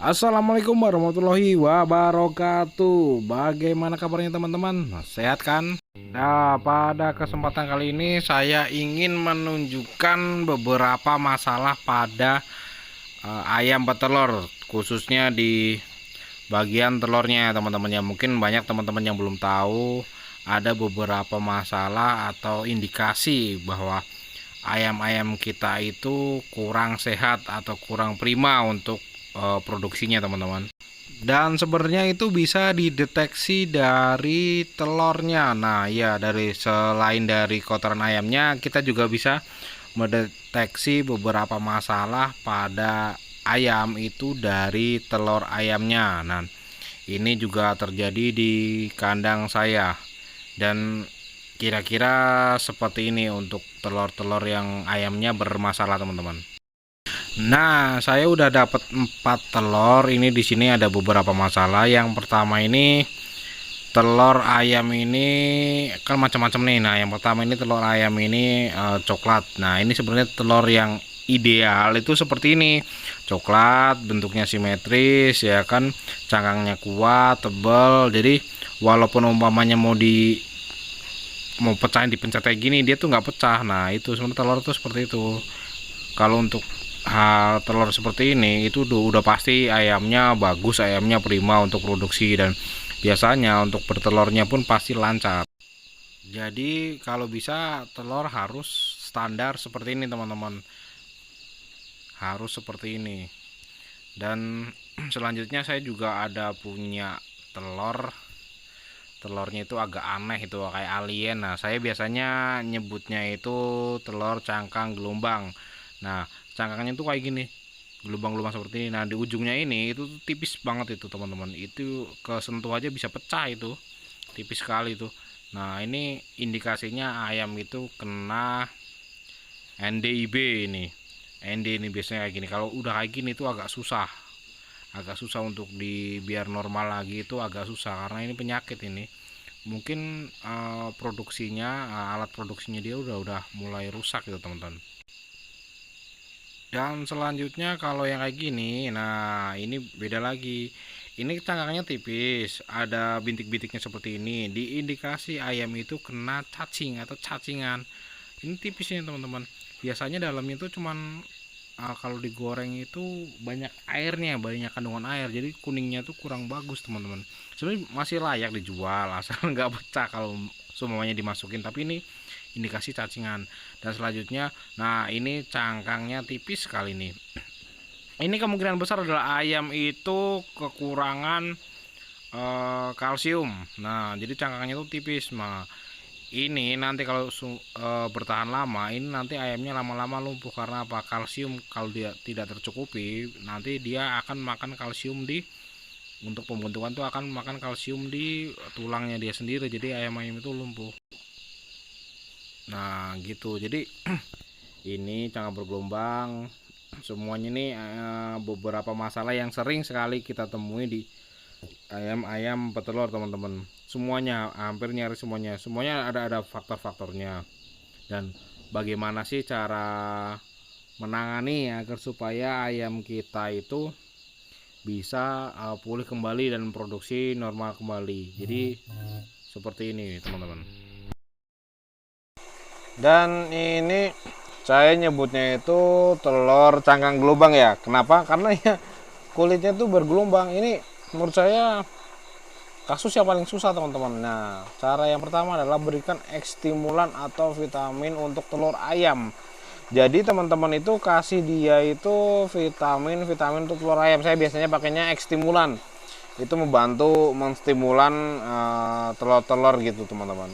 Assalamualaikum warahmatullahi wabarakatuh. Bagaimana kabarnya teman-teman? Sehat kan? Nah, pada kesempatan kali ini saya ingin menunjukkan beberapa masalah pada ayam petelur, khususnya di bagian telurnya teman-teman. Ya, mungkin banyak teman-teman yang belum tahu ada beberapa masalah atau indikasi bahwa ayam-ayam kita itu kurang sehat atau kurang prima untuk produksinya teman-teman. Dan sebenarnya itu bisa dideteksi dari telurnya. Nah ya, selain dari kotoran ayamnya, kita juga bisa mendeteksi beberapa masalah pada ayam itu dari telur ayamnya. Nah, ini juga terjadi di kandang saya. Dan kira-kira seperti ini untuk telur-telur yang ayamnya bermasalah teman-teman. Nah, saya udah dapat 4 telur. Ini di sini ada beberapa masalah. Yang pertama ini telur ayam ini kan macam-macam nih. Nah, yang pertama ini telur ayam ini coklat. Nah, ini sebenarnya telur yang ideal itu seperti ini. Coklat, bentuknya simetris ya kan, cangkangnya kuat, tebal. Jadi walaupun umpamanya mau pecahin dipencet kayak gini, dia tuh nggak pecah. Nah, itu sebenarnya telur tuh seperti itu. Kalau untuk hal telur seperti ini itu udah pasti ayamnya bagus, ayamnya prima untuk produksi, dan biasanya untuk bertelurnya pun pasti lancar. Jadi kalau bisa telur harus standar seperti ini teman-teman, harus seperti ini. Dan selanjutnya saya juga ada punya telurnya itu agak aneh, itu kayak alien. Nah, saya biasanya nyebutnya itu telur cangkang gelombang. Nah, cangkangnya itu kayak gini, gelombang-gelombang seperti ini. Nah, di ujungnya ini itu tipis banget itu teman-teman, itu kesentuh aja bisa pecah, itu tipis sekali itu. Nah, ini indikasinya ayam itu kena NDIB. Ini ND ini biasanya kayak gini. Kalau udah kayak gini itu agak susah untuk biar normal lagi, itu agak susah karena ini penyakit ini. Mungkin produksinya, alat produksinya dia udah mulai rusak gitu teman-teman. Dan selanjutnya kalau yang kayak gini, nah ini beda lagi. Ini cangkangnya tipis, ada bintik-bintiknya seperti ini. Diindikasi ayam itu kena cacing atau cacingan. Ini tipis ini teman-teman. Biasanya dalamnya itu cuman kalau digoreng itu banyak airnya, banyak kandungan air. Jadi kuningnya tuh kurang bagus teman-teman. Sebenarnya masih layak dijual asal nggak pecah kalau semuanya dimasukin. Tapi ini indikasi cacingan. Dan selanjutnya, nah ini cangkangnya tipis sekali nih. Ini kemungkinan besar adalah ayam itu kekurangan kalsium. Nah, jadi cangkangnya itu tipis. Nah, ini nanti kalau bertahan lama, ini nanti ayamnya lama-lama lumpuh karena apa? Kalsium kalau dia tidak tercukupi, nanti dia akan makan kalsium untuk pembentukan tuh akan makan kalsium di tulangnya dia sendiri. Jadi ayam-ayam itu lumpuh. Nah, gitu. Jadi ini cangkang bergelombang. Semuanya ini beberapa masalah yang sering sekali kita temui di ayam-ayam petelur teman-teman. Semuanya, hampir nyaris semuanya ada faktor-faktornya. Dan bagaimana sih cara menangani agar supaya ayam kita itu bisa pulih kembali dan produksi normal kembali. Jadi seperti ini teman-teman. Dan ini saya nyebutnya itu telur cangkang gelombang ya. Kenapa? Karena ya kulitnya tuh bergelombang. Ini menurut saya kasus yang paling susah teman-teman. Nah, cara yang pertama adalah berikan ekstimulan atau vitamin untuk telur ayam. Jadi teman-teman itu kasih dia itu vitamin untuk telur ayam. Saya biasanya pakainya ekstimulan. Itu membantu menstimulan telur-telur gitu teman-teman.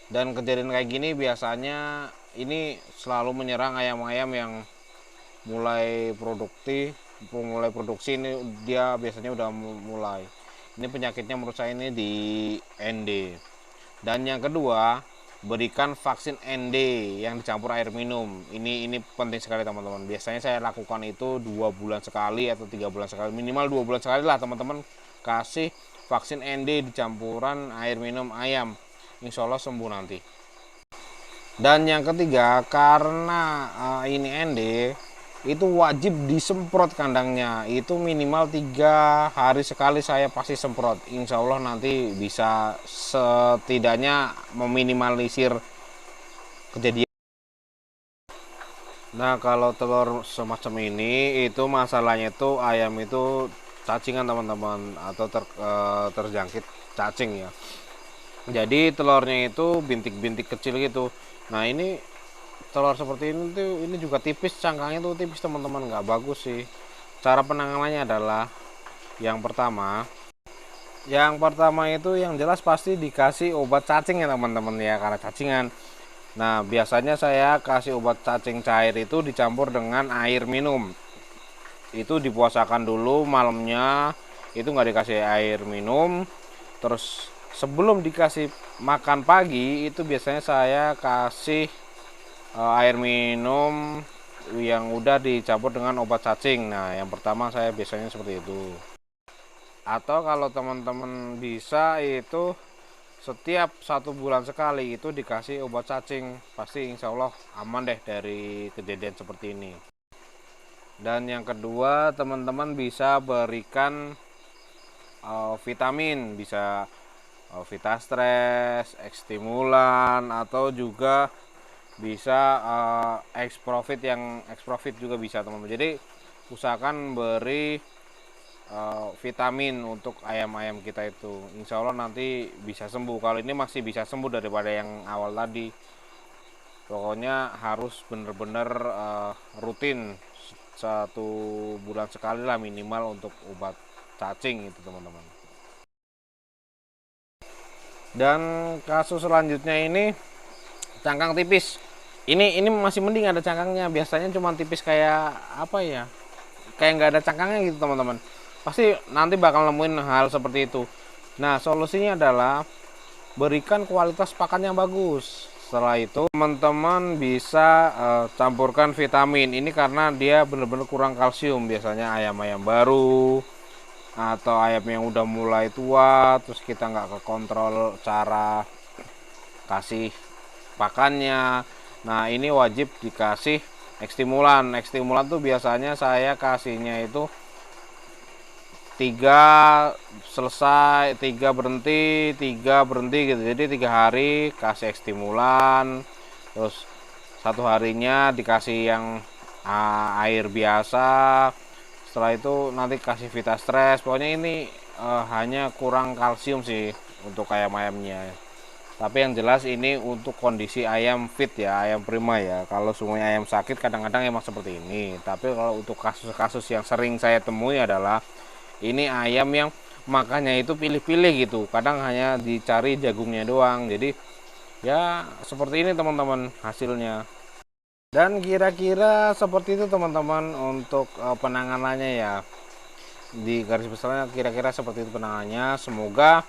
Dan kejadian kayak gini biasanya ini selalu menyerang ayam-ayam yang mulai produksi ini, dia biasanya udah mulai. Ini penyakitnya menurut saya ini di ND. Dan yang kedua, berikan vaksin ND yang dicampur air minum. Ini penting sekali teman-teman. Biasanya saya lakukan itu 2 bulan sekali atau 3 bulan sekali, minimal 2 bulan sekali lah teman-teman, kasih vaksin ND dicampuran air minum ayam. Insya Allah sembuh nanti. Dan yang ketiga, karena ini ND, itu wajib disemprot kandangnya. Itu minimal 3 hari sekali saya pasti semprot. Insya Allah nanti bisa setidaknya meminimalisir kejadian. Nah, kalau telur semacam ini itu masalahnya itu ayam itu cacingan teman-teman, atau terjangkit cacing ya. Jadi telurnya itu bintik-bintik kecil gitu. Nah, ini telur seperti ini tuh, ini juga tipis, cangkangnya tuh tipis teman-teman, nggak bagus sih. Cara penanganannya adalah yang pertama itu yang jelas pasti dikasih obat cacing ya teman-teman ya, karena cacingan. Nah, biasanya saya kasih obat cacing cair itu dicampur dengan air minum. Itu dipuasakan dulu malamnya, itu nggak dikasih air minum. Terus sebelum dikasih makan pagi itu biasanya saya kasih air minum yang udah dicampur dengan obat cacing. Nah, yang pertama saya biasanya seperti itu. Atau kalau teman-teman bisa itu setiap 1 bulan sekali itu dikasih obat cacing, pasti insya Allah aman deh dari kejadian seperti ini. Dan yang kedua, teman-teman bisa berikan vitamin, bisa Vitastres, X-stimulan, atau juga bisa X-Profit, yang X-Profit juga bisa teman-teman. Jadi usahakan beri vitamin untuk ayam-ayam kita itu, insya Allah nanti bisa sembuh. Kalau ini masih bisa sembuh daripada yang awal tadi. Pokoknya harus bener-bener rutin 1 bulan sekali lah minimal untuk obat cacing itu teman-teman. Dan kasus selanjutnya ini cangkang tipis. Ini masih mending ada cangkangnya, biasanya cuma tipis kayak apa ya, kayak nggak ada cangkangnya gitu teman-teman. Pasti nanti bakal nemuin hal seperti itu. Nah, solusinya adalah berikan kualitas pakan yang bagus. Setelah itu teman-teman bisa campurkan vitamin. Ini karena dia benar-benar kurang kalsium. Biasanya ayam-ayam baru atau ayam yang udah mulai tua, terus kita nggak kekontrol cara kasih pakannya. Nah, ini wajib dikasih X-stimulan. X-stimulan tuh biasanya saya kasihnya itu 3 selesai, 3 berhenti, 3 berhenti gitu. Jadi 3 hari kasih X-stimulan, terus 1 harinya dikasih yang air biasa. Setelah itu nanti kasih Vitastres. Pokoknya ini hanya kurang kalsium sih untuk ayam-ayamnya. Tapi yang jelas ini untuk kondisi ayam fit ya, ayam prima ya. Kalau semuanya ayam sakit kadang-kadang emang seperti ini. Tapi kalau untuk kasus-kasus yang sering saya temui adalah ini ayam yang makannya itu pilih-pilih gitu. Kadang hanya dicari jagungnya doang. Jadi ya seperti ini teman-teman hasilnya. Dan kira-kira seperti itu teman-teman untuk penanganannya ya. Di garis besarnya kira-kira seperti itu penanganannya. Semoga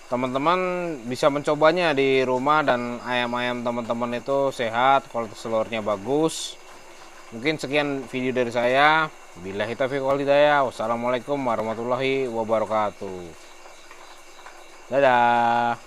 teman-teman bisa mencobanya di rumah dan ayam-ayam teman-teman itu sehat, kualitas telurnya bagus. Mungkin sekian video dari saya. Billahi taufiq wal hidayah. Wassalamualaikum warahmatullahi wabarakatuh. Dadah.